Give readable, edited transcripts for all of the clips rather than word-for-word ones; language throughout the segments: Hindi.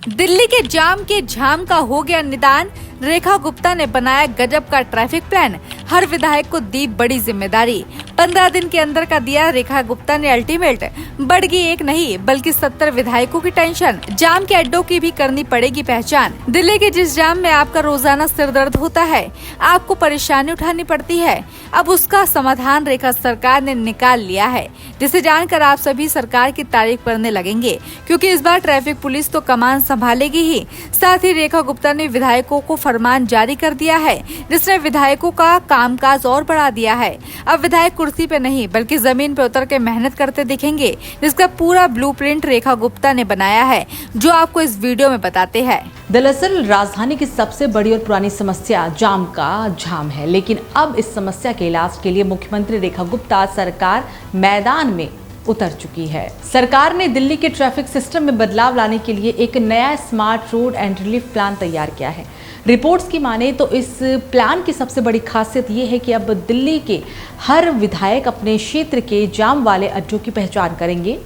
दिल्ली के जाम के झाम का हो गया निदान। रेखा गुप्ता ने बनाया गजब का ट्रैफिक प्लान, हर विधायक को दी बड़ी जिम्मेदारी। 15 दिन के अंदर का दिया रेखा गुप्ता ने अल्टीमेट। बढ़ गई एक नहीं बल्कि 70 विधायकों की टेंशन। जाम के अड्डों की भी करनी पड़ेगी पहचान। दिल्ली के जिस जाम में आपका रोजाना सिर दर्द होता है, आपको परेशानी उठानी पड़ती है, अब उसका समाधान रेखा सरकार ने निकाल लिया है, जिसे जानकर आप सभी सरकार की तारीफ करने लगेंगे, क्योंकि इस बार ट्रैफिक पुलिस तो कमान संभालेगी ही, साथ ही रेखा गुप्ता ने विधायकों को फरमान जारी कर दिया है, जिसने विधायकों का कामकाज और बढ़ा दिया है। अब विधायक कुर्सी पे नहीं बल्कि जमीन पे उतर के मेहनत करते दिखेंगे, जिसका पूरा ब्लूप्रिंट रेखा गुप्ता ने बनाया है, जो आपको इस वीडियो में बताते हैं। दरअसल राजधानी की सबसे बड़ी और पुरानी समस्या जाम का झाम है, लेकिन अब इस समस्या के इलाज के लिए मुख्यमंत्री रेखा गुप्ता सरकार मैदान में उतर चुकी है। सरकार ने दिल्ली के ट्रैफिक सिस्टम में बदलाव लाने के लिए एक नया smart road and relief plan तैयार किया है। रिपोर्ट्स की माने तो इस प्लान की सबसे बड़ी खासियत ये है कि अब दिल्ली के हर विधायक अपने क्षेत्र के जाम वाले अड्डों की पहचान करेंगे,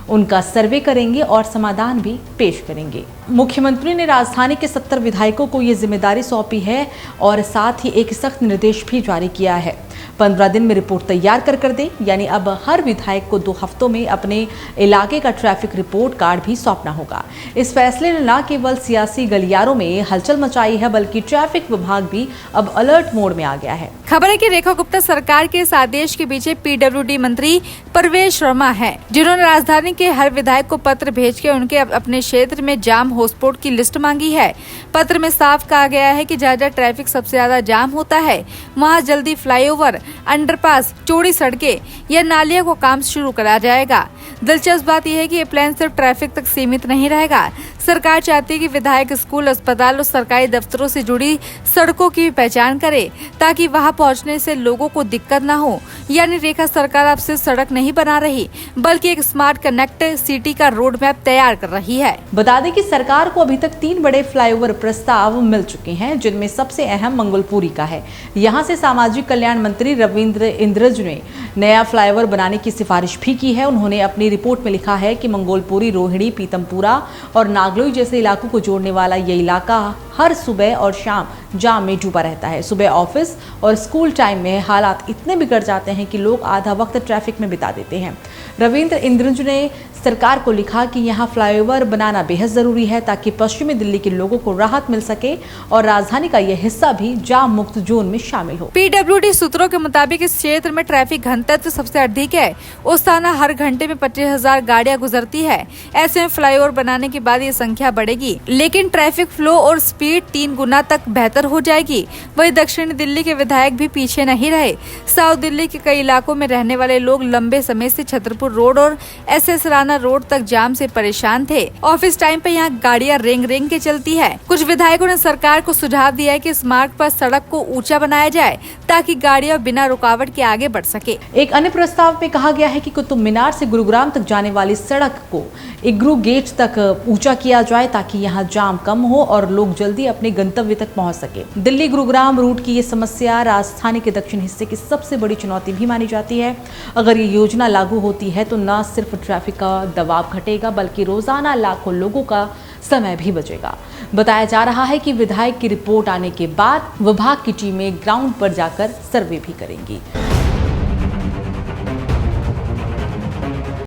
उनका सर्वे करेंगे और समाधान भी पेश करेंगे। मुख्यमंत्री ने राजधानी के 70 विधायकों को ये जिम्मेदारी सौंपी है और साथ ही एक सख्त निर्देश भी जारी किया है। 15 दिन में रिपोर्ट तैयार कर दे, यानी अब हर विधायक को 2 हफ्तों में अपने इलाके का ट्रैफिक रिपोर्ट कार्ड भी सौंपना होगा। इस फैसले ने न केवल सियासी गलियारों में हलचल मचाई है, बल्कि ट्रैफिक विभाग भी अब अलर्ट मोड में आ गया है। खबर है कि रेखा गुप्ता सरकार के इस आदेश के पीछे पीडब्ल्यूडी मंत्री परवेश वर्मा है, जिन्होंने राजधानी के हर विधायक को पत्र भेज के उनके अपने क्षेत्र में जाम हॉटस्पॉट की लिस्ट मांगी है। पत्र में साफ कहा गया है कि जहाँ ट्रैफिक सबसे ज्यादा जाम होता है, वहाँ जल्दी फ्लाईओवर, अंडरपास, चौड़ी सड़कें या नालियों को काम शुरू करा जाएगा। दिलचस्प बात यह है कि ये प्लान सिर्फ ट्रैफिक तक सीमित नहीं रहेगा। सरकार चाहती है कि विधायक स्कूल, अस्पताल और सरकारी दफ्तरों से जुड़ी सड़कों की पहचान करे, ताकि वहां पहुंचने से लोगों को दिक्कत न हो। यानी रेखा सरकार अब सिर्फ सड़क नहीं बना रही, बल्कि एक स्मार्ट कनेक्ट सिटी का रोड मैप तैयार कर रही है। बता दें कि सरकार को अभी तक 3 बड़े फ्लाईओवर प्रस्ताव मिल चुके हैं, जिनमें सबसे अहम मंगोलपुरी का है। यहाँ से सामाजिक कल्याण मंत्री रविंद्र इंद्रज ने नया फ्लाईओवर बनाने की सिफारिश भी की है। उन्होंने अपनी रिपोर्ट में लिखा है कि मंगोलपुरी, रोहिणी, पीतमपुरा और नागलोई जैसे इलाकों को जोड़ने वाला ये इलाका हर सुबह और शाम जाम में डूबा रहता है। सुबह ऑफिस और स्कूल टाइम में हालात इतने बिगड़ जाते हैं कि लोग आधा वक्त ट्रैफिक में बिता देते हैं। रविंद्र इंद्रज ने सरकार को लिखा कि यहाँ फ्लाईओवर बनाना बेहद जरूरी है, ताकि पश्चिमी दिल्ली के लोगों को राहत मिल सके और राजधानी का यह हिस्सा भी जाम मुक्त जोन में शामिल हो। पीडब्ल्यूडी सूत्रों के मुताबिक इस क्षेत्र में ट्रैफिक घनत्व सबसे अधिक है। ओसाना हर घंटे में 25,000 गाड़ियां गुजरती है। ऐसे में फ्लाईओवर बनाने के बाद ये संख्या बढ़ेगी, लेकिन ट्रैफिक फ्लो और स्पीड 3 गुना तक बेहतर हो जाएगी। वहीं दक्षिणी दिल्ली के विधायक भी पीछे नहीं रहे। साउथ दिल्ली के कई इलाकों में रहने वाले लोग लंबे समय से छतरपुर रोड और SS राणा रोड तक जाम से परेशान थे। ऑफिस टाइम पे यहाँ गाड़ियाँ रेंग रेंग के चलती है। कुछ विधायकों ने सरकार को सुझाव दिया है कि इस मार्ग पर सड़क को ऊंचा बनाया जाए, ताकि गाड़ियाँ बिना रुकावट के आगे बढ़ सके। एक अन्य प्रस्ताव में कहा गया है कि कुतुब मीनार से गुरुग्राम तक जाने वाली सड़क को इग्रू गेट तक ऊंचा किया जाए, ताकि यहाँ जाम कम हो और लोग जल्दी अपने गंतव्य तक पहुँच सके। दिल्ली गुरुग्राम रूट की ये समस्या राजधानी के दक्षिण हिस्से की सबसे बड़ी चुनौती भी मानी जाती है। अगर ये योजना लागू होती है तो न सिर्फ ट्रैफिक का दबाव घटेगा, बल्कि रोजाना लाखों लोगों का समय भी बचेगा। बताया जा रहा है कि विधायक की रिपोर्ट आने के बाद विभाग की टीमें ग्राउंड पर जाकर सर्वे भी करेंगी।